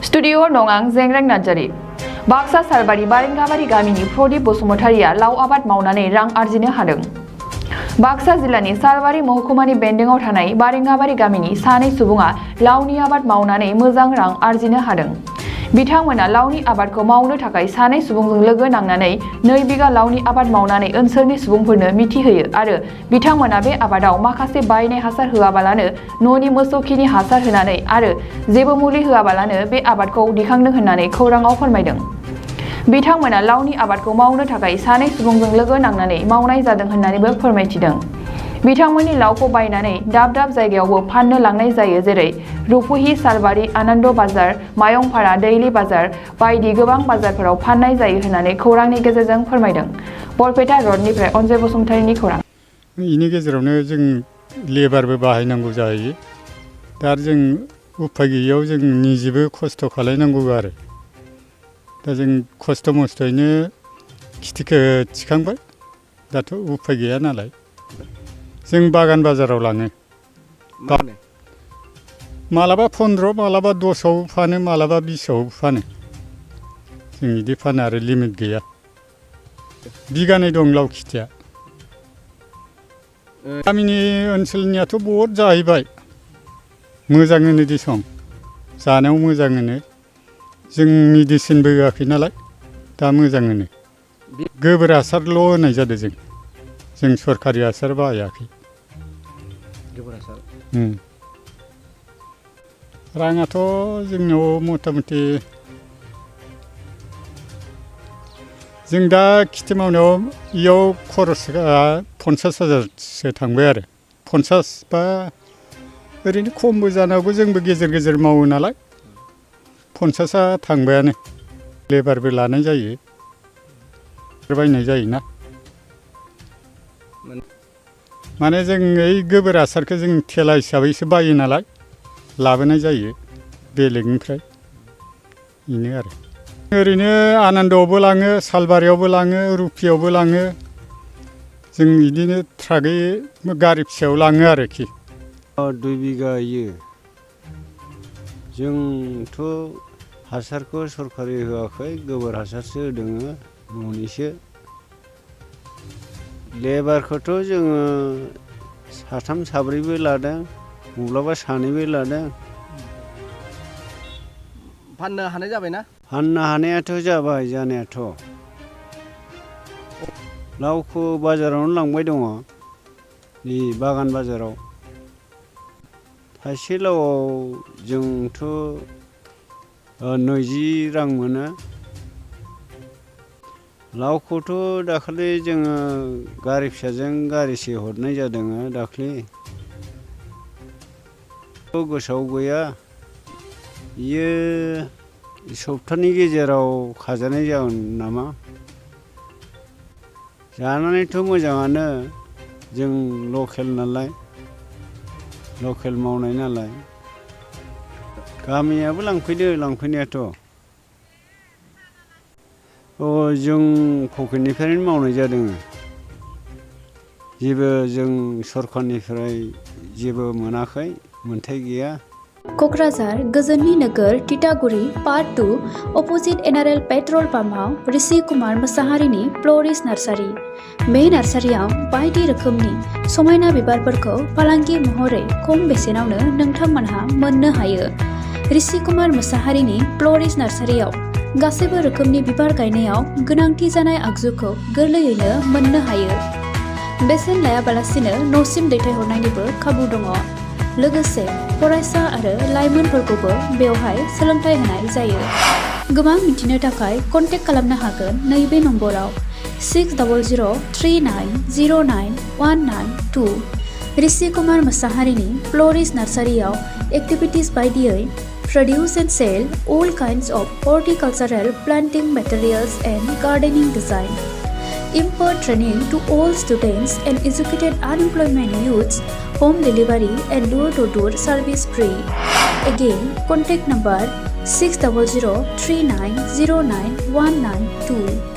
Studio नङां जेंग्रें Narzary Baksa सालबारि बारेंगाबारि गामिनि प्रदीप बसुमतारिया लाव आबाद मावनानै रां आर्जिनो हादों। बाक्सा जिल्लानि सालबारि महकुमानि बेन्दोंआव थानाय बारेंगाबारि गामिनि सानै सुबुङा लावनि आबाद मावनानै मोजां रां आर्जिनो हादों। बिथांमोना लावनि आबादखौ मावनो थाखाय सानै सुबुंजों लोगो नांनानै 2 बिगा लावनि आबाद मावनानै ओनसोलनि सुबुंफोरनो मिथिहोयो आरो बिथांमोना बे आबादाव माखासे बायनाय हासार होआबालानो न'नि मोसौ खिनि हासार होनानै आरो जेबो मुलि होआबालानो बे आबादखौ दिखांदों होननानै खौराङाव फोरमायदों। बिथांमोना लावनि आबादखौ मावनो थाखाय सानै सुबुंजों लोगो नांनानै मावनाय जादों होननानैबो फोरमायथिदों। बिथांमोननि लावखौ बायनानै दाब दाब जायगायावबो फाननो लांनाय जायो, जेरै रुपुहि, सालबारि, आनन्द बाजार, मायंपारा, दैलि बाजार बायदि गोबां बाजारफोराव फाननाय जायो होननानै खौरांनि गेजेरजों फोरमायदों। बरपेटा रडनिफ्राय अनजय बसुमतारिनि खौरां। बेनि गेजेरावनो जों लेबारबो बाहायनांगौ जायो। दा जों उफाय गैयैयाव जों निजेबो खस्थ' खालायनांगौ आरो दा जों खस्थ' मस्थ'यैनो खिथिखौ थिखांबाय। दाथ' उफाय गैया नालाय जों बागान बाजाराव लाङो। मालाबा 15, मालाबा 10आव फानो, मालाबा 20आव फानो। जों बिदि फानो आरो लिमिट गैया। बिगानै दं लाव खिथिया। गामिनि ओनसोलनियाथ' बहुद जाहैबाय। मोजाङैनो दिसं जानायाव मोजाङैनो। जों मेडिसिनबो होआखै नालाय दा मोजाङैनो। गोबोर हासारल' होनाय जादों जों सरखारि हासार बाहायाखै। गोबोर हासार राङाथ' जोंनाव मथा मथि जों दा खिथि मावनायाव इयाव खरसआ 50,000सो थांबाय आरो 50 बा ओरैनो खमबो जानो हागौ। जोंबो गेजेर गेजेर मावो नालाय 50आ थांबायानो। लेबारबो लानाय जायो, बायनाय जायोना। माने जों ओइ गोबोर हासारखौ जों थेला हिसाबैसो बायो नालाय लाबोनाय जायो बेलेगनिफ्राय। बेनो आरो ओरैनो आनन्दआवबो लाङो, सालबारियावबो लाङो, रुपियावबो लाङो। जों बिदिनो ट्राकै गारि फिसायाव लाङो आरोखि। 2 बिगा होयो। जोंथ' हासारखौ सरखारि होआखै, गोबोर हासारसो होदों न'निसो। लेबारखौथ' जोङो 3 4बो लादों, मब्लाबा 2बो लादों। फाननो हानाय जाबायना? फाननो हानायाथ' जाबाय जानायाथ'। लावखौ बाजारावनो लांबाय दङ, नै बागान बाजाराव। थाइसे लावआव जोंथ' 20 रां मोनो। लावखौथ' दाखालि जोङो गारि फिसाजों गारिसे हरनाय जादों दाखालि। गोसोआव गैया, बियो सप्तानि गेजेराव खाजानाय जागोन नामा। जानानैथ' मोजाङानो, जों लकेल नालाय, लकेल मावनाय नालाय। गामियाबो लांफैदो लांफैनायाथ'। जों पकेटनिफ्रायनो मावनाय जादों। जेबो जों सरखारनिफ्राय जेबो मोनाखै, मोनथाय गैया। क'क्राझार गोजोननि नोगोर तितागुरि part 2 opposite NRL petrol पाम्पआव Rishi Kumar मोसाहारिनि फ्ल'रिस्ट nursery. बे नार्सारियाव बायदि रोखोमनि समायना बिबारफोरखौ फालांगि महरै खम बेसेनावनो नोंथांमोनहा मोननो हायो। ऋषि कुमार मोसाहारिनि फ्ल'रिस्ट नार्सारियाव गासैबो रोखोमनि बिबार गायनायाव गोनांथि जानाय आगजुखौ गोरलैयैनो मोननो हायो। बेसेन लायाबालासिनो न'सिम दैथायहरनायनिबो खाबु दङ। लोगोसे फरायसा आरो लाइमोनफोरखौबो बेवहाय सोलोंथाइ होनाय जायो। गोबां मिथिनो थाखाय कन्टेक्ट खालामनो हागोन नैबे नम्बराव 6009091192। ऋषि कुमार मोसाहारिनि फ्ल'रिस्ट नार्सारियाव एक्टिभिटिज बायदियै produce and sell all kinds of horticultural planting materials and gardening design. Impart training to all students and educated unemployment youths. Home delivery and door-to-door service free. Again, contact number 6003909192.